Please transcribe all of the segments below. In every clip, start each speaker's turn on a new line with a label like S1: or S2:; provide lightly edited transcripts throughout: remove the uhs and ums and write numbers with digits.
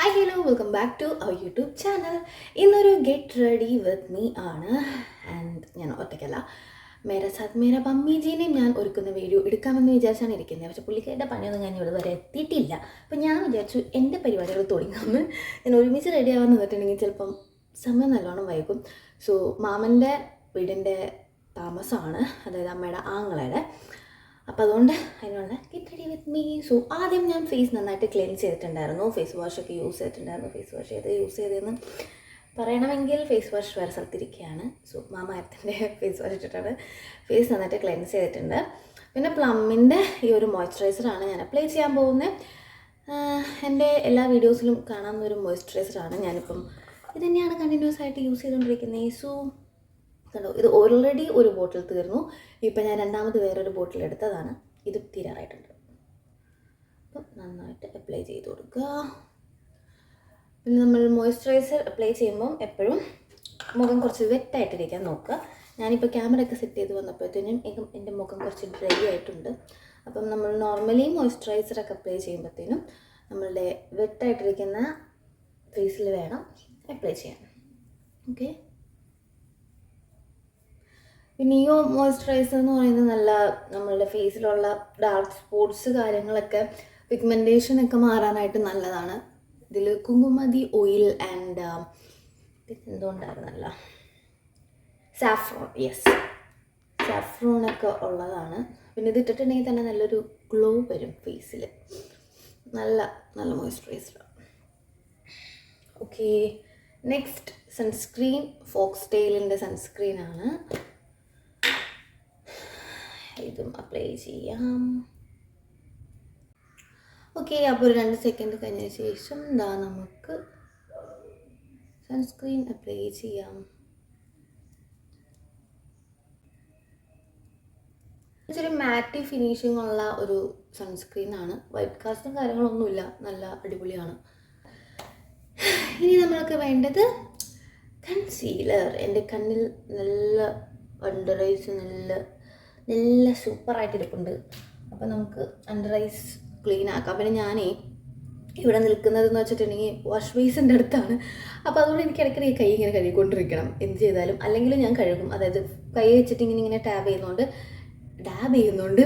S1: Hi, hello, welcome back to our YouTube channel. ഇന്നൊരു get ready with me ആണ്. And ഞാൻ ഒറ്റയ്ക്കല്ല, മേരെ സാത്ത് മേരെ മമ്മീജീനെയും ഞാൻ ഒരുക്കുന്ന വീഡിയോ എടുക്കാമെന്ന് വിചാരിച്ചാണ് ഇരിക്കുന്നത്. പക്ഷേ പുള്ളിക്കാരുടെ പണിയൊന്നും ഞാൻ ഇവിടെ വരെ എത്തിയിട്ടില്ല. അപ്പോൾ ഞാൻ വിചാരിച്ചു എൻ്റെ പരിപാടികൾ തുടങ്ങാമെന്ന്. ഞാൻ ഒരുമിച്ച് റെഡി ആവാൻ നിന്നിട്ടുണ്ടെങ്കിൽ ചിലപ്പം സമയം നല്ലോണം വൈകും. സോ മാമൻ്റെ വീടിൻ്റെ താമസമാണ്, അതായത് അമ്മയുടെ ആങ്ങളയുടെ. അപ്പോൾ അതുകൊണ്ട് അതിനുള്ള get ready with me. So ആദ്യം ഞാൻ ഫേസ് നന്നായിട്ട് ക്ലെൻസ് ചെയ്തിട്ടുണ്ടായിരുന്നു. ഫേസ് വാഷൊക്കെ യൂസ് ചെയ്തിട്ടുണ്ടായിരുന്നു. ഫേസ് വാഷ് യൂസ് ചെയ്തതെന്ന് പറയണമെങ്കിൽ ഫേസ് വാഷ് വേറെ സ്ഥലത്തിരിക്കുകയാണ്. സോ മാമായത്തിൻ്റെ ഫേസ് വാഷ് ഇട്ടിട്ടാണ് ഫേസ് നന്നായിട്ട് ക്ലെൻസ് ചെയ്തിട്ടുണ്ട്. പിന്നെ പ്ലമ്മിൻ്റെ ഈ ഒരു മോയ്സ്ചറൈസറാണ് ഞാൻ അപ്ലൈ ചെയ്യാൻ പോകുന്നത്. എൻ്റെ എല്ലാ വീഡിയോസിലും കാണാവുന്ന ഒരു മോയ്സ്ചറൈസറാണ്. ഞാനിപ്പം ഇത് തന്നെയാണ് കണ്ടിന്യൂസ് ആയിട്ട് യൂസ് ചെയ്തുകൊണ്ടിരിക്കുന്നത്. സോ കണ്ടോ, ഇത് ഓൾറെഡി ഒരു ബോട്ടിൽ തീർന്നു. ഇപ്പം ഞാൻ രണ്ടാമത് വേറൊരു ബോട്ടിൽ എടുത്തതാണ്. ഇത് തീരാറായിട്ടുണ്ട്. അപ്പം നന്നായിട്ട് അപ്ലൈ ചെയ്ത് കൊടുക്കുക. പിന്നെ നമ്മൾ മോയ്സ്ചറൈസർ അപ്ലൈ ചെയ്യുമ്പം എപ്പോഴും മുഖം കുറച്ച് വെറ്റായിട്ടിരിക്കാൻ നോക്കുക. ഞാനിപ്പോൾ ക്യാമറയൊക്കെ സെറ്റ് ചെയ്ത് വന്നപ്പോഴത്തേനും എൻ്റെ മുഖം കുറച്ച് ഡ്രൈ ആയിട്ടുണ്ട്. അപ്പം നമ്മൾ നോർമലി മോയ്സ്ചറൈസറൊക്കെ അപ്ലൈ ചെയ്യുമ്പോഴത്തേനും നമ്മളുടെ വെറ്റായിട്ടിരിക്കുന്ന ഫേസിൽ വേണം അപ്ലൈ ചെയ്യാൻ. ഓക്കെ. പിന്നെ ഈ മോയ്സ്ചറൈസർ എന്ന് പറയുന്നത് നല്ല നമ്മളുടെ ഫേസിലുള്ള ഡാർക്ക് സ്പോട്ട്സ് കാര്യങ്ങളൊക്കെ പിഗ്മെൻറ്റേഷനൊക്കെ മാറാനായിട്ട് നല്ലതാണ്. ഇതിൽ കുങ്കുമതി ഓയിൽ ആൻഡ് എന്തുകൊണ്ടായിരുന്നല്ല സാഫ്രോൺ, യെസ്, സാഫ്രോണൊക്കെ ഉള്ളതാണ്. പിന്നെ ഇത് ഇട്ടിട്ടുണ്ടെങ്കിൽ തന്നെ നല്ലൊരു ഗ്ലോ വരും ഫേസിൽ. നല്ല നല്ല മോയ്സ്ചറൈസറാണ്. ഓക്കെ, നെക്സ്റ്റ് സൺസ്ക്രീൻ ഫോക്സ്ടെയിലിൻ്റെ സൺസ്ക്രീനാണ്. ഇതും അപ്ലൈ ചെയ്യാം. ഓക്കെ, അപ്പോൾ ഒരു 2 സെക്കൻഡ് കഴിഞ്ഞ ശേഷം നമുക്ക് സൺസ്ക്രീൻ അപ്ലൈ ചെയ്യാം. ഇതൊരു മാറ്റി ഫിനിഷിംഗ് ഉള്ള ഒരു സൺസ്ക്രീനാണ്. വൈറ്റ് കാസ്റ്റും കാര്യങ്ങളൊന്നുമില്ല, നല്ല അടിപൊളിയാണ്. ഇനി നമ്മൾക്ക് വേണ്ടത് കൺസീലർ. എൻ്റെ കണ്ണിൽ നല്ല അണ്ടർ ഐസ് നല്ല സൂപ്പറായിട്ട് ഇരിപ്പുണ്ട്. അപ്പോൾ നമുക്ക് അണ്ടർ ഐസ് ക്ലീൻ ആക്കാം. പിന്നെ ഞാനേ ഇവിടെ നിൽക്കുന്നതെന്ന് വെച്ചിട്ടുണ്ടെങ്കിൽ വാഷ് ബേസിൻ്റെ അടുത്താണ്. അപ്പോൾ അതുകൊണ്ട് എനിക്ക് ഇടയ്ക്കിടെ ഈ കൈ ഇങ്ങനെ കഴുകിക്കൊണ്ടിരിക്കണം എന്ത് ചെയ്താലും. അല്ലെങ്കിൽ ഞാൻ കഴുകും, അതായത് കൈ വെച്ചിട്ട് ഇങ്ങനെ ഡാബ് ചെയ്യുന്നതുകൊണ്ട്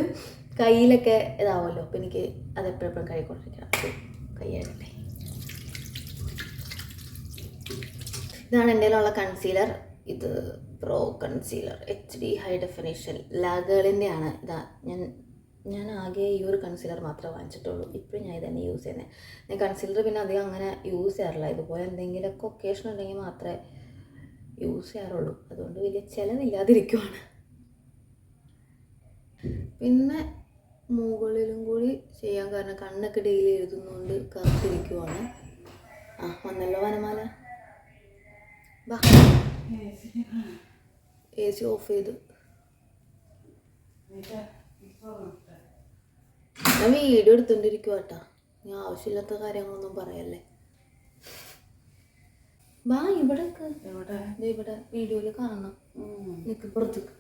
S1: കയ്യിലൊക്കെ ഇതാവുമല്ലോ. അപ്പോൾ എനിക്ക് അതെപ്പോഴും കഴുകിക്കൊണ്ടിരിക്കണം. കൈ കഴുകട്ടെ. ഇതാണ് എൻ്റെ കയ്യിലുള്ള കൺസീലർ. ഇത് pro concealer HD high definition ലാഗേളിൻ്റെ ആണ്. ഇതാ ഞാൻ ആകെ ഈ ഒരു കൺസീലർ മാത്രമേ വാങ്ങിച്ചിട്ടുള്ളൂ. ഇപ്പോഴും ഞാൻ ഇതന്നെ യൂസ് ചെയ്യുന്നത്. ഞാൻ കൺസീലർ പിന്നെ അധികം അങ്ങനെ യൂസ് ചെയ്യാറില്ല. ഇതുപോലെ എന്തെങ്കിലുമൊക്കെ ഒക്കേഷൻ ഉണ്ടെങ്കിൽ മാത്രമേ യൂസ് ചെയ്യാറുള്ളൂ. അതുകൊണ്ട് വലിയ ചിലവില്ലാതിരിക്കുവാണ്. പിന്നെ മുകളിലും കൂടി ചെയ്യാൻ കാരണം കണ്ണൊക്കെ ഡെയിലി എഴുതുന്നതുകൊണ്ട് കറുത്തിരിക്കുവാണ്. വന്നല്ലോ വനമാല. വാ, AC ഓഫ് ചെയ്ത് ഞാൻ വീഡിയോ എടുത്തോണ്ടിരിക്കുക കേട്ടാ. ഞാൻ ആവശ്യമില്ലാത്ത കാര്യങ്ങളൊന്നും പറയല്ലേ. വാ, ഇവിടെ വീഡിയോയിൽ കാണണം. നിക്ക് പുറത്തേക്ക്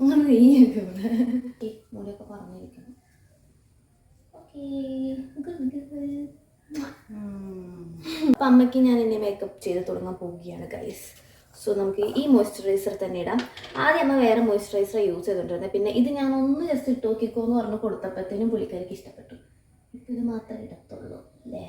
S1: അങ്ങനെ ഇവിടെ മുടിയൊക്കെ പറഞ്ഞിരിക്കണം. ഓക്കേ, അപ്പം അമ്മയ്ക്ക് ഞാൻ എന്നെ മേക്കപ്പ് ചെയ്ത് തുടങ്ങാൻ പോവുകയാണ് ഗൈസ്. സോ നമുക്ക് ഈ മോയ്സ്ചറൈസർ തന്നെ ഇടാം. ആദ്യം അമ്മ വേറെ മോയ്സ്ചറൈസർ യൂസ് ചെയ്തുകൊണ്ടിരുന്നത്. പിന്നെ ഇത് ഞാൻ ഒന്ന് ജസ്റ്റ് ഇട്ട് നോക്കിക്കോ എന്ന് പറഞ്ഞ് കൊടുത്തപ്പോഴത്തേനും പുള്ളിക്കാർക്ക് ഇഷ്ടപ്പെട്ടു. ഇപ്പം ഇത് മാത്രമേ ഇടത്തുള്ളൂ അല്ലേ.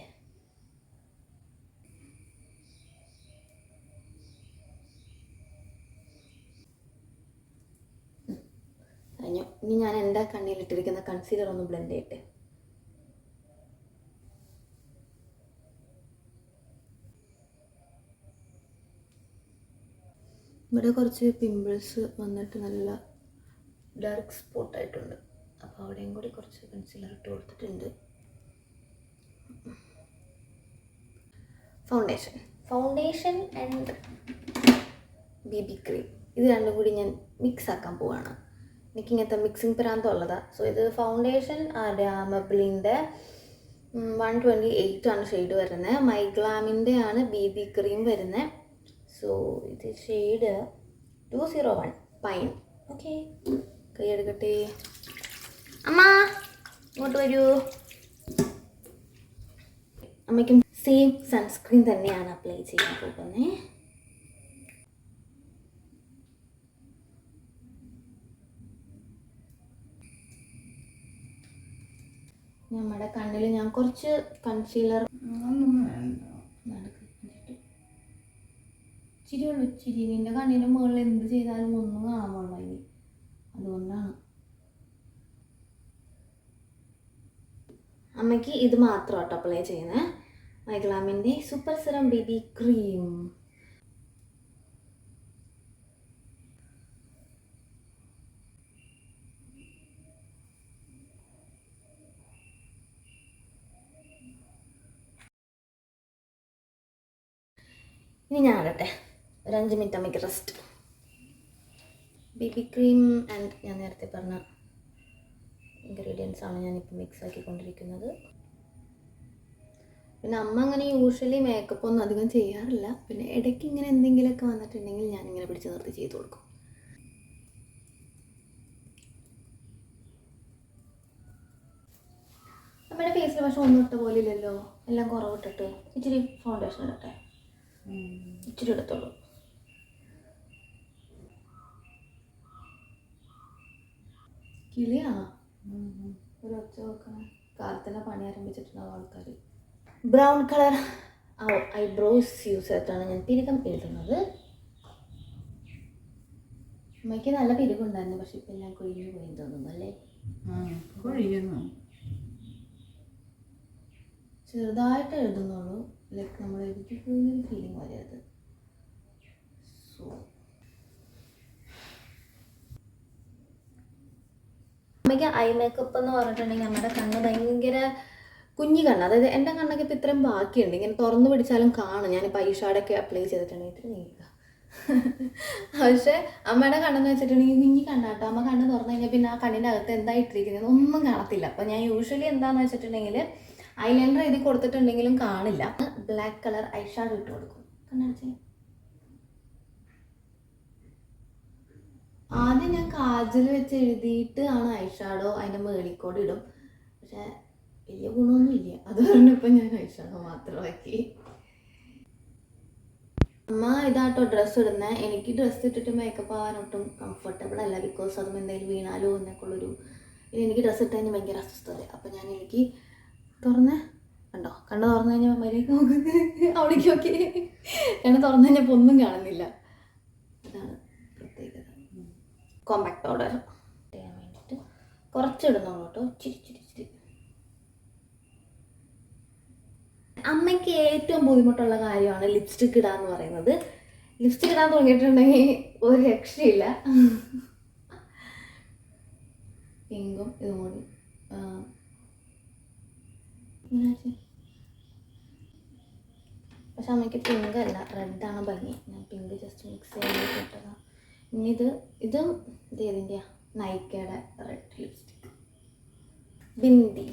S1: കഴിഞ്ഞു. ഇനി ഞാൻ എൻ്റെ കണ്ണിലിട്ടിരിക്കുന്ന കൺസീലർ ഒന്ന് ബ്ലെൻഡ് ചെയ്യട്ടെ. ഇവിടെ കുറച്ച് പിമ്പിൾസ് വന്നിട്ട് നല്ല ഡാർക്ക് സ്പോട്ടായിട്ടുണ്ട്. അപ്പോൾ അവിടെയും കൂടി കുറച്ച് കൺസീലർ ഇട്ട് കൊടുത്തിട്ടുണ്ട്. ഫൗണ്ടേഷൻ ആൻഡ് BB ക്രീം, ഇത് രണ്ടും കൂടി ഞാൻ മിക്സ് ആക്കാൻ പോവാണ്. എനിക്കിങ്ങനത്തെ മിക്സിങ് പ്രാന്തം ഉള്ളതാണ്. സോ ഇത് ഫൗണ്ടേഷൻ മബ്ലിൻ്റെ 128 ആണ് ഷെയ്ഡ് വരുന്നത്. മൈഗ്ലാമിൻ്റെ ആണ് BB ക്രീം വരുന്നത്. സോ ഇത് ഷെയ്ഡ് 201 പൈൻ. ഓക്കെ, കൈ എടുക്കട്ടെ. അമ്മ ഇങ്ങോട്ട് വരൂ. അമ്മയ്ക്കും സെയിം സൺസ്ക്രീൻ തന്നെയാണ് അപ്ലൈ ചെയ്യാൻ പോകുന്നത്. നമ്മുടെ കണ്ണിൽ ഞാൻ കുറച്ച് കൺസീലർ ഇച്ചിരി ഉള്ളു, ഇച്ചിരി. നിൻ്റെ കണ്ണിൻ്റെ മുകളിൽ എന്ത് ചെയ്താലും ഒന്നും കാണാൻ പാടില്ല, അതുകൊണ്ടാണ്. അമ്മയ്ക്ക് ഇത് മാത്രം കേട്ടോ അപ്ലൈ ചെയ്യുന്നത്, മൈഗ്ലാമിൻ്റെ സൂപ്പർ സിറം ബേബി ക്രീം. ഇനി ഞാൻ ഇടട്ടെ, ഒരു 5 മിനിറ്റ് അമ്മയ്ക്ക് റെസ്റ്റ്. ബേബി ക്രീം ആൻഡ് ഞാൻ നേരത്തെ പറഞ്ഞ ഇൻഗ്രീഡിയൻസ് ആണ് ഞാനിപ്പോൾ മിക്സ് ആക്കിക്കൊണ്ടിരിക്കുന്നത്. പിന്നെ അമ്മ അങ്ങനെ യൂഷ്വലി മേക്കപ്പ് ഒന്നും അധികം ചെയ്യാറില്ല, പിന്നെ ഇടയ്ക്ക് ഇങ്ങനെ എന്തെങ്കിലുമൊക്കെ വന്നിട്ടുണ്ടെങ്കിൽ ഞാനിങ്ങനെ പിടിച്ച് നിർത്തി ചെയ്ത് കൊടുക്കും. അമ്മയുടെ ഫേസിൽ പക്ഷെ ഒന്നും ഇട്ട പോലെ ഇല്ലല്ലോ, എല്ലാം കുറവിട്ടിട്ട്. ഇച്ചിരി ഫൗണ്ടേഷൻ ഇടട്ടെ, ഇച്ചിരി എടുത്തോളൂ. കിളിയാണോ ഒരു ഒച്ച നോക്കണം, കാലത്തന്നെ പണി ആരംഭിച്ചിട്ടുണ്ടാവും ആൾക്കാർ. ബ്രൗൺ കളർ ഐബ്രോസ് യൂസ് ചെയ്തിട്ടാണ് ഞാൻ പിരികം എഴുതുന്നത്. അമ്മയ്ക്ക് നല്ല പിരികുണ്ടായിരുന്നു, പക്ഷെ ഇപ്പം ഞാൻ കൊഴിഞ്ഞു പോയി തോന്നുന്നു അല്ലേ? ചെറുതായിട്ട് എഴുതുന്നുള്ളൂ, ലൈക്ക് നമ്മൾ എഴുതി പോകുന്നൊരു ഫീലിംഗ് വരരുത്. സോ അമ്മയ്ക്ക് ഐ മേക്കപ്പ് എന്ന് പറഞ്ഞിട്ടുണ്ടെങ്കിൽ നമ്മുടെ കണ്ണ് ഭയങ്കര കുഞ്ഞു കണ്ണ്, അതായത് എൻ്റെ കണ്ണൊക്കെ ഇപ്പോൾ ഇത്രയും ബാക്കിയുണ്ട്, ഇങ്ങനെ തുറന്നു പിടിച്ചാലും കാണും. ഞാനിപ്പോൾ ഐഷാഡൊക്കെ അപ്ലൈ ചെയ്തിട്ടുണ്ടെങ്കിൽ ഇത്ര നീക്കുക. പക്ഷേ അമ്മയുടെ കണ്ണെന്ന് വെച്ചിട്ടുണ്ടെങ്കിൽ കുഞ്ഞി കണ്ണാട്ടോ. അമ്മ കണ്ണ് തുറന്നു കഴിഞ്ഞാൽ പിന്നെ ആ കണ്ണിൻ്റെ അകത്ത് എന്താ ഇട്ടിരിക്കുന്നത് ഒന്നും കാണത്തില്ല. അപ്പോൾ ഞാൻ യൂഷ്വലി എന്താണെന്ന് വെച്ചിട്ടുണ്ടെങ്കിൽ ഐലൈനർ എഴുതി കൊടുത്തിട്ടുണ്ടെങ്കിലും കാണില്ല. ബ്ലാക്ക് കളർ ഐഷാഡോ ഇട്ട് കൊടുക്കും. കണ്ണടച്ചേ. ആദ്യം ഞാൻ കാജൽ വെച്ച് എഴുതിയിട്ട് ആണ് ഐഷാഡോ അതിൻ്റെ മേളിക്കോട് ഇടും, പക്ഷേ വലിയ ഗുണമൊന്നും ഇല്ല. അത് പറഞ്ഞപ്പോൾ ഞാൻ ഐഷാഡോ മാത്രമാക്കി. അമ്മ ഇതാട്ടോ ഡ്രസ്സ് ഇടുന്നത്. എനിക്ക് ഡ്രസ്സ് ഇട്ടിട്ട് മേക്കപ്പ് ആവാൻ ഒട്ടും കംഫർട്ടബിൾ അല്ല, ബിക്കോസ് അതും എന്തെങ്കിലും വീണാലോ എന്നൊക്കെയുള്ളൊരു എനിക്ക് ഡ്രസ്സ് ഇട്ട് കഴിഞ്ഞാൽ ഭയങ്കര അസ്വസ്ഥത. അപ്പോൾ ഞാൻ എനിക്ക് തുറന്ന് കണ്ടോ, കണ്ണ് തുറന്നു കഴിഞ്ഞാൽ മര്യാദയ്ക്ക് നോക്കി അവിടേക്ക് നോക്കി, കണ്ണ് തുറന്നു കഴിഞ്ഞപ്പോൾ ഒന്നും കാണുന്നില്ല. അതാണ് പ്രത്യേകത. കോമ്പാക്ട് പൗഡർ ചെയ്യാൻ വേണ്ടിയിട്ട് കുറച്ചിടുന്നുള്ളൂ കേട്ടോ, ഇച്ചിരി. അമ്മയ്ക്ക് ഏറ്റവും ബുദ്ധിമുട്ടുള്ള കാര്യമാണ് ലിപ്സ്റ്റിക്ക് ഇടാന്ന് പറയുന്നത്. ലിപ്സ്റ്റിക്ക് ഇടാൻ തുടങ്ങിയിട്ടുണ്ടെങ്കിൽ ഒരു രക്ഷയില്ല. പിങ്കും ഇതും കൂടി പക്ഷെ അമ്മയ്ക്ക് പിങ്ക് അല്ല റെഡാണ് ഭംഗി. ഞാൻ പിങ്ക് ജസ്റ്റ് മിക്സ് ചെയ്യാൻ കിട്ടതാണ്. ഇനി ഇതും ഏതിൻ്റെയാ, നൈക്കയുടെ റെഡ് ലിപ്സ്റ്റിക്ക്. ബിന്ദി.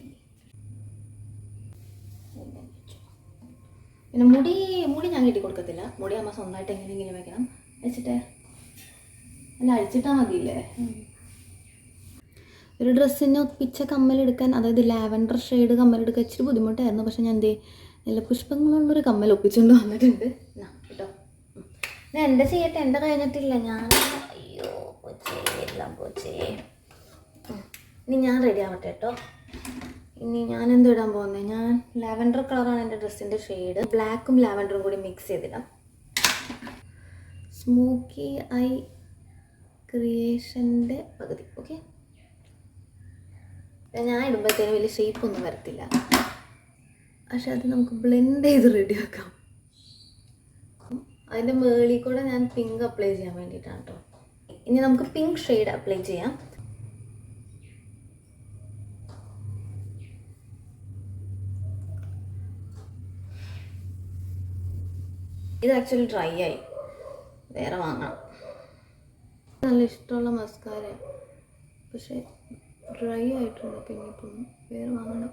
S1: പിന്നെ മുടി ഞാൻ കെട്ടി കൊടുക്കത്തില്ല. മുടി അമ്മ സ്വന്തമായിട്ട് എങ്ങനെയെങ്കിലും വെക്കണം. വെച്ചിട്ട് അല്ല അഴിച്ചിട്ടാൽ മതിയില്ലേ. ഒരു ഡ്രസ്സിന് ഒപ്പിച്ച കമ്മലെടുക്കാൻ, അതായത് ലാവൻഡർ ഷെയ്ഡ് കമ്മലെടുക്കാൻ ഇച്ചിരി ബുദ്ധിമുട്ടായിരുന്നു. പക്ഷെ ഞാൻ നല്ല പുഷ്പങ്ങളുള്ളൊരു കമ്മൽ ഒപ്പിച്ചുകൊണ്ട് വന്നിട്ടുണ്ട് കേട്ടോ. ഞാൻ എൻ്റെ ചെയ്യട്ടെ, എൻ്റെ കഴിഞ്ഞിട്ടില്ല. ഞാൻ അയ്യോ എല്ലാം പോച്ചേ. ഇനി ഞാൻ റെഡി ആവട്ടെ കേട്ടോ. ഇനി ഞാൻ എന്ത് ഇടാൻ പോകുന്നത്, ഞാൻ ലാവൻഡർ കളറാണ് എൻ്റെ ഡ്രസ്സിൻ്റെ ഷെയ്ഡ്. ബ്ലാക്കും ലാവൻഡറും കൂടി മിക്സ് ചെയ്തിടാം. സ്മോക്കി ഐ ക്രിയേഷൻ്റെ പകുതി. ഓക്കെ, ഞാൻ ഇടുമ്പോഴത്തേനും വലിയ ഷേപ്പൊന്നും വരത്തില്ല, പക്ഷെ അത് നമുക്ക് ബ്ലെൻഡ് ചെയ്ത് റെഡിയാക്കാം. അതിൻ്റെ മേളിൽ കൂടെ ഞാൻ പിങ്ക് അപ്ലൈ ചെയ്യാൻ വേണ്ടിയിട്ടാണ് കേട്ടോ. ഇനി നമുക്ക് പിങ്ക് ഷെയ്ഡ് അപ്ലൈ ചെയ്യാം. ഇത് ആക്ച്വലി ഡ്രൈ ആയി, വേറെ വാങ്ങണം. നല്ല ഇഷ്ടമുള്ള മസ്കാര, പക്ഷേ ഡ്രൈ ആയിട്ടുണ്ട്. പിന്നെ ഇപ്പം വേറെ വാങ്ങണം.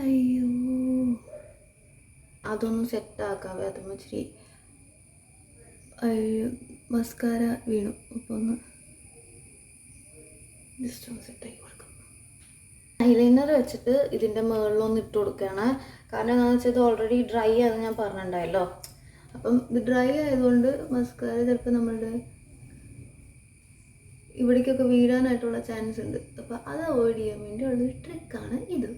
S1: അയ്യോ, അതൊന്നും സെറ്റാക്കാവേ. അതും ഇച്ചിരി മസ്കാര വീണു. അപ്പോൾ ഒന്ന് ജസ്റ്റ് ഒന്ന് സെറ്റാക്കി കൊടുക്കാം. ഐലൈനർ വെച്ചിട്ട് ഇതിൻ്റെ മുകളിലൊന്ന് ഇട്ട് കൊടുക്കുകയാണ്. കാരണം എന്താണെന്ന് വെച്ചാൽ ഇത് ഓൾറെഡി ഡ്രൈ ആണെന്ന് ഞാൻ പറഞ്ഞിട്ടുണ്ടായല്ലോ. അപ്പം ഇത് ഡ്രൈ ആയതുകൊണ്ട് മസ്കാര ചിലപ്പോൾ നമ്മളുടെ ഇവിടേക്കൊക്കെ വീഴാനായിട്ടുള്ള ചാൻസ് ഉണ്ട്. അപ്പോൾ അത് അവോയ്ഡ് ചെയ്യാൻ വേണ്ടിയുള്ളൊരു ട്രിക്കാണ് ഇത്.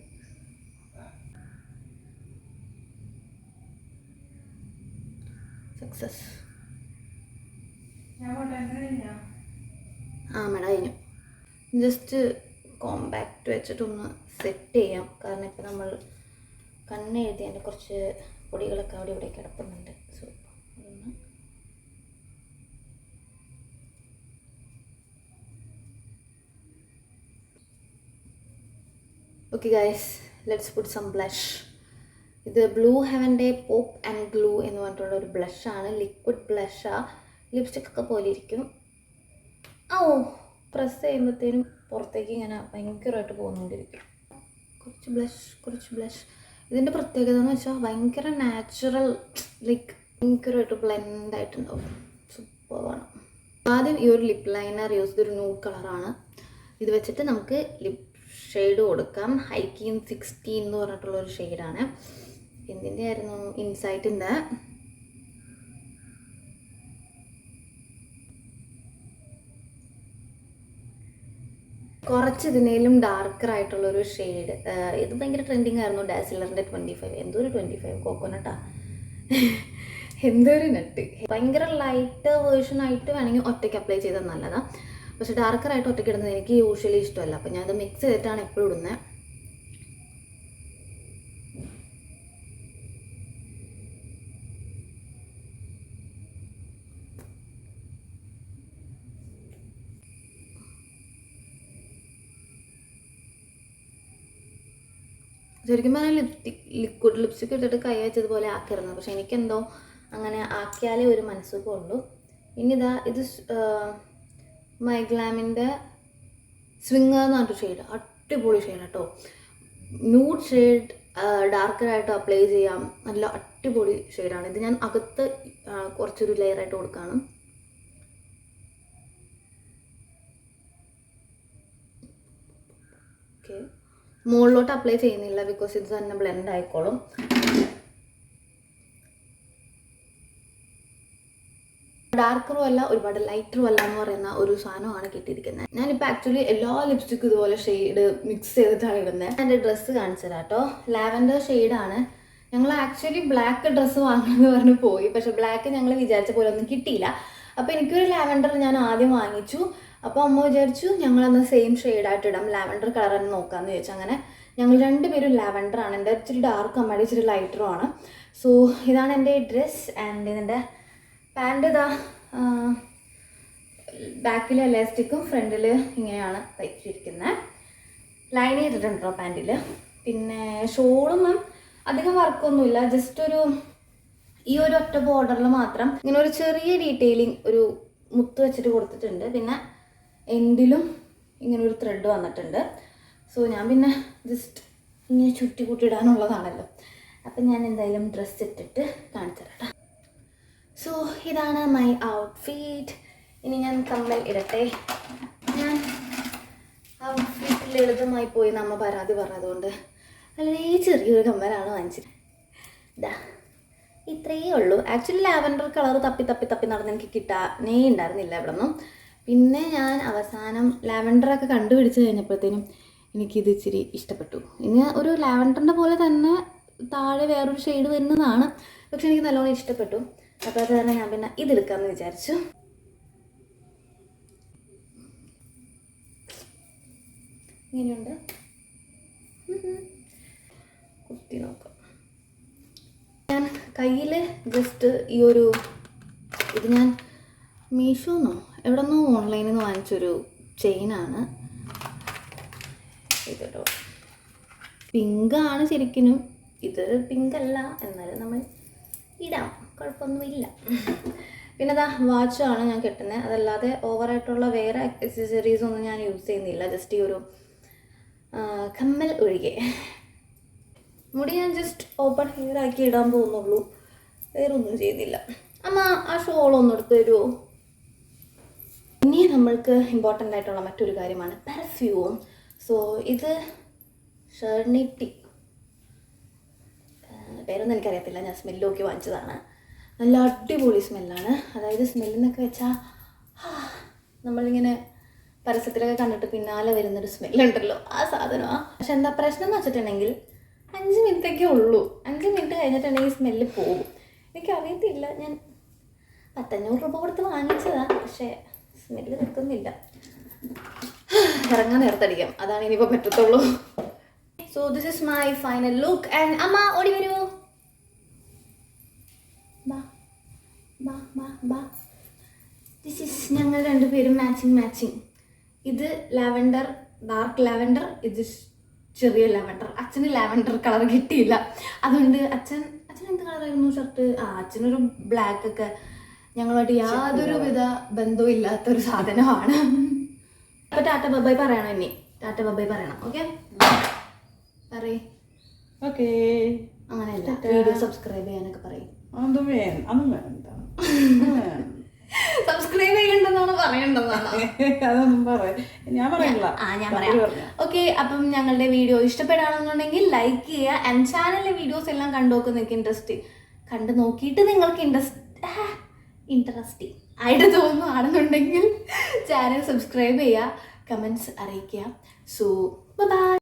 S1: സക്സസ്. ആ മേഡം കഴിഞ്ഞു. ജസ്റ്റ് കോമ്പാക്റ്റ് വെച്ചിട്ടൊന്ന് സെറ്റ് ചെയ്യാം. കാരണം ഇപ്പം നമ്മൾ കണ്ണെഴുതിയതിൻ്റെ കുറച്ച് പൊടികളൊക്കെ അവിടെ ഇവിടെ കിടപ്പുന്നുണ്ട്. സോ അതൊന്ന് okay guys, let's put some blush. ഇത് ബ്ലൂ ഹെവൻ്റെ പോപ്പ് ആൻഡ് ഗ്ലൂ എന്ന് പറഞ്ഞിട്ടുള്ള ഒരു ബ്ലഷാണ്. ലിക്വിഡ് ബ്ലഷാണ്. ലിപ്സ്റ്റിക്കൊക്കെ പോലെ ഇരിക്കും. ഓ, പ്രസ് ചെയ്യുമ്പോഴത്തേനും പുറത്തേക്ക് ഇങ്ങനെ ഭയങ്കരമായിട്ട് പോകുന്നുകൊണ്ടിരിക്കും. കുറച്ച് ബ്ലഷ്. ഇതിൻ്റെ പ്രത്യേകത എന്ന് വെച്ചാൽ ഭയങ്കര നാച്ചുറൽ, ലൈക്ക് ഭയങ്കരമായിട്ട് ബ്ലെൻഡ് ആയിട്ടുണ്ടാവും. സൂപ്പറാണ്. ആദ്യം ഈ ഒരു ലിപ് ലൈനർ യൂസ് ചെയ്തൊരു ന്യൂഡ് കളറാണ്. ഇത് വെച്ചിട്ട് നമുക്ക് ലിപ് ഷെയ്ഡ് കൊടുക്കാം. ഹൈക്കീൻ 16 എന്ന് പറഞ്ഞിട്ടുള്ളൊരു ഷെയ്ഡാണ്. എന്തിൻ്റെ ആയിരുന്നു? ഇൻസൈറ്റിൻ്റെ. കുറച്ച് ഇതിനേലും ഡാർക്കർ ആയിട്ടുള്ളൊരു ഷെയ്ഡ്. ഇത് ഭയങ്കര ട്രെൻഡിങ് ആയിരുന്നു. ഡാസിലറിൻ്റെ 25. എന്തോ ഒരു 25 കോക്കോനട്ടാ, എന്തോ ഒരു നട്ട്. ഭയങ്കര ലൈറ്റ് വേർഷൻ ആയിട്ട് വേണമെങ്കിൽ ഒറ്റയ്ക്ക് അപ്ലൈ ചെയ്താൽ നല്ലതാണ്. പക്ഷെ ഡാർക്കറായിട്ട് ഒറ്റയ്ക്ക് ഇടുന്നത് എനിക്ക് യൂഷ്വലി ഇഷ്ടമല്ല. അപ്പം ഞാനത് മിക്സ് ചെയ്തിട്ടാണ് എപ്പോഴും ഇടുന്നത്. ശരിക്കും പറഞ്ഞാൽ ലിക്വിഡ് ലിപ്സ്റ്റിക് ഇട്ടിട്ട് കൈ വെച്ചതുപോലെ ആക്കിയിരുന്നു. പക്ഷെ എനിക്കെന്തോ അങ്ങനെ ആക്കിയാലേ ഒരു മനസ്സുഖമുള്ളൂ. ഇനി ഇതാ ഇത് മൈഗ്ലാമിൻ്റെ സ്വിങ്ങർ എന്ന് പറഞ്ഞിട്ട് ഷെയ്ഡ്. അടിപൊളി ഷെയ്ഡ് കേട്ടോ. ന്യൂഡ് ഷെയ്ഡ് ഡാർക്കറായിട്ട് അപ്ലൈ ചെയ്യാം. നല്ല അടിപൊളി ഷെയ്ഡാണ്. ഇത് ഞാൻ അകത്ത് കുറച്ചൊരു ലെയറായിട്ട് കൊടുക്കുകയാണ്. ഓക്കെ, മുകളിലോട്ട് അപ്ലൈ ചെയ്യുന്നില്ല ബിക്കോസ് ഇത് തന്നെ ബ്ലെൻഡ് ആയിക്കോളും. ഡാർക്കറും അല്ല ഒരുപാട് ലൈറ്ററും അല്ല എന്ന് പറയുന്ന ഒരു സാധനമാണ് കിട്ടിയിരിക്കുന്നത്. ഞാനിപ്പോൾ ആക്ച്വലി എല്ലാ ലിപ്സ്റ്റിക്കും ഇതുപോലെ ഷെയ്ഡ് മിക്സ് ചെയ്തിട്ടാണ് ഇടുന്നത്. എൻ്റെ ഡ്രസ്സ് കാണിച്ചു തരാം കേട്ടോ. ലാവൻഡർ ഷെയ്ഡാണ്. ഞങ്ങൾ ആക്ച്വലി ബ്ലാക്ക് ഡ്രസ്സ് വാങ്ങണമെന്ന് പറഞ്ഞ് പോയി. പക്ഷേ ബ്ലാക്ക് ഞങ്ങൾ വിചാരിച്ച പോലെ ഒന്നും കിട്ടിയില്ല. അപ്പോൾ എനിക്കൊരു ലാവൻഡർ ഞാൻ ആദ്യം വാങ്ങിച്ചു. അപ്പോൾ അമ്മ വിചാരിച്ചു ഞങ്ങളന്ന് സെയിം ഷെയ്ഡായിട്ട് ഇടാം, ലാവൻഡർ കളർ തന്നെ നോക്കാമെന്ന് ചോദിച്ചു. അങ്ങനെ ഞങ്ങൾ രണ്ടുപേരും ലാവൻഡറാണ്. എൻ്റെ ഇച്ചിരി ഡാർക്ക്, അമ്മയുടെ ഇച്ചിരി ലൈറ്ററും ആണ്. സോ ഇതാണ് എൻ്റെ ഡ്രസ്സ്. ആൻഡ് ഇതിൻ്റെ പാൻറ് ഇതാ ബാക്കിൽ എലാസ്റ്റിക്കും ഫ്രണ്ടിൽ ഇങ്ങനെയാണ് തയ്ച്ചിരിക്കുന്നത്. ലൈൻ ചെയ്തിട്ടുണ്ടോ പാൻറ്റിൽ. പിന്നെ ഷോളൊന്നും അധികം വർക്കൊന്നുമില്ല. ജസ്റ്റ് ഒരു ഈ ഒരു ഒറ്റ ബോർഡറിൽ മാത്രം ഇങ്ങനെ ഒരു ചെറിയ ഡീറ്റെയിലിംഗ് ഒരു മുത്ത് വെച്ചിട്ട് കൊടുത്തിട്ടുണ്ട്. പിന്നെ എൻഡിലും ഇങ്ങനെ ഒരു ത്രെഡ് വന്നിട്ടുണ്ട്. സോ ഞാൻ പിന്നെ ജസ്റ്റ് ഇങ്ങനെ ചുറ്റി കൂട്ടിയിടാനുള്ളതാണല്ലോ. അപ്പം ഞാൻ എന്തായാലും ഡ്രസ്സ് ഇട്ടിട്ട് കാണിച്ചു തരാം. സോ ഇതാണ് മൈ ഔട്ട്ഫിറ്റ്. ഇനി ഞാൻ കമ്മൽ ഇടട്ടെ. ഞാൻ ഔട്ട്ഫിറ്റ് ലളിതമായി പോയി നമ്മ പരാതി പറഞ്ഞതുകൊണ്ട് വളരെ ചെറിയൊരു കമ്മലാണ് വാങ്ങിച്ചത്. ഇതാ ഇത്രയേ ഉള്ളൂ. ആക്ച്വലി ലാവൻഡർ കളർ തപ്പി തപ്പി തപ്പി നടന്ന് എനിക്ക് കിട്ടാനേ ഉണ്ടായിരുന്നില്ല ഇവിടെ നിന്നും. പിന്നെ ഞാൻ അവസാനം ലാവൻഡറൊക്കെ കണ്ടുപിടിച്ച് കഴിഞ്ഞപ്പോഴത്തേനും എനിക്കിത് ഇച്ചിരി ഇഷ്ടപ്പെട്ടു. ഇനി ഒരു ലാവൻഡറിൻ്റെ പോലെ തന്നെ താഴെ വേറൊരു ഷെയ്ഡ് വരുന്നതാണ്. പക്ഷെ എനിക്ക് നല്ലോണം ഇഷ്ടപ്പെട്ടു. അപ്പോൾ അത് തന്നെ ഞാൻ പിന്നെ ഇതെടുക്കാമെന്ന് വിചാരിച്ചു. ഇങ്ങനെയുണ്ട്. കുത്തി നോക്കാം. ഞാൻ കയ്യിൽ ജസ്റ്റ് ഈ ഒരു ഇത് ഞാൻ മീഷോന്നോ എവിടെ നിന്നോ ഓൺലൈനിൽ നിന്ന് വാങ്ങിച്ചൊരു ചെയിനാണ് ഇത് കേട്ടോ. പിങ്കാണ് ശരിക്കും. ഇത് പിങ്കല്ല, എന്നാലും നമ്മൾ ഇടാം, കുഴപ്പമൊന്നുമില്ല. പിന്നെ അതാ വാച്ചാണ് ഞാൻ കെട്ടുന്നത്. അതല്ലാതെ ഓവറായിട്ടുള്ള വേറെ അക്സസറീസ് ഒന്നും ഞാൻ യൂസ് ചെയ്യുന്നില്ല. ജസ്റ്റ് ഈ ഒരു കമ്മൽ ഒഴികെ. മുടി ഞാൻ ജസ്റ്റ് ഓപ്പൺ ഹെയർ ആക്കി ഇടാൻ പോകുന്നുള്ളൂ, വേറെ ഒന്നും ചെയ്യുന്നില്ല. അമ്മ ആ ഷോളൊന്നും എടുത്ത് തരുമോ? ഇനി നമ്മൾക്ക് ഇമ്പോർട്ടൻ്റ് ആയിട്ടുള്ള മറ്റൊരു കാര്യമാണ് പെർഫ്യൂം. സോ ഇത് ഷെർണിറ്റി പേരൊന്നും എനിക്കറിയത്തില്ല, ഞാൻ സ്മെല്ല് നോക്കി വാങ്ങിച്ചതാണ്. നല്ല അടിപൊളി സ്മെല്ലാണ്. അതായത് സ്മെല്ലെന്നൊക്കെ വെച്ചാൽ നമ്മളിങ്ങനെ പരസ്യത്തിലൊക്കെ കണ്ടിട്ട് പിന്നാലെ വരുന്നൊരു സ്മെല്ലുണ്ടല്ലോ, ആ സാധനമാണ്. പക്ഷെ എന്താ പ്രശ്നം എന്ന് വെച്ചിട്ടുണ്ടെങ്കിൽ 5 മിനിറ്റൊക്കെ ഉള്ളൂ. 5 മിനിറ്റ് കഴിഞ്ഞിട്ടുണ്ടെങ്കിൽ സ്മെല്ല് പോകും. എനിക്കറിയത്തില്ല, ഞാൻ 500 രൂപ കൊടുത്ത് വാങ്ങിച്ചതാണ്, പക്ഷേ സ്മെല്ല് നിൽക്കുന്നില്ല. ഇറങ്ങാൻ നേരത്തടിക്കാം, അതാണ് ഇനിയിപ്പോൾ പറ്റത്തുള്ളൂ. So this is my final look. And അമ്മ ഓടി വരുമോ? ബാ ബാ ബാ ബാ. ദിസ് ഇസ് ഞങ്ങൾ രണ്ടുപേരും മാച്ചിങ്. ഇത് ലാവൻഡർ, ഡാർക്ക് ലാവൻഡർ, ഇത് ചെറിയ ലാവൻഡർ. അച്ഛന് ലാവൻഡർ കളർ കിട്ടിയില്ല, അതുകൊണ്ട് അച്ഛൻ എന്ത് കളറായിരുന്നു ഷർട്ട്? അച്ഛനൊരു ബ്ലാക്ക് ഒക്കെ. ഞങ്ങളുമായിട്ട് യാതൊരു വിധ ബന്ധവും ഇല്ലാത്തൊരു സാധനമാണ്. അപ്പോൾ ടാറ്റ ബൈ പറയണം, ഇനി ടാറ്റ ബൈ പറയണം. ഓക്കെ പറയ്.
S2: ഓക്കെ,
S1: അങ്ങനെയല്ല, വീഡിയോ സബ്സ്ക്രൈബ് ചെയ്യാനൊക്കെ പറയും. സബ്സ്ക്രൈബ് ചെയ്യേണ്ടതാണ് പറയേണ്ടതാണ്.
S2: അതൊന്നും ഞാൻ പറയില്ല.
S1: ഞാൻ പറയാം. ഓക്കെ, അപ്പം ഞങ്ങളുടെ വീഡിയോ ഇഷ്ടപ്പെടുകയാണെന്നുണ്ടെങ്കിൽ ലൈക്ക് ചെയ്യുക. ആൻഡ് ചാനലിലെ വീഡിയോസ് എല്ലാം കണ്ടു നോക്കിയിട്ട് നിങ്ങൾക്ക് ഇൻട്രസ്റ്റിംഗ് ആയിട്ട് തോന്നുകയാണെന്നുണ്ടെങ്കിൽ ചാനൽ സബ്സ്ക്രൈബ് ചെയ്യുക, കമൻറ്റ്സ് അറിയിക്കുക. So by.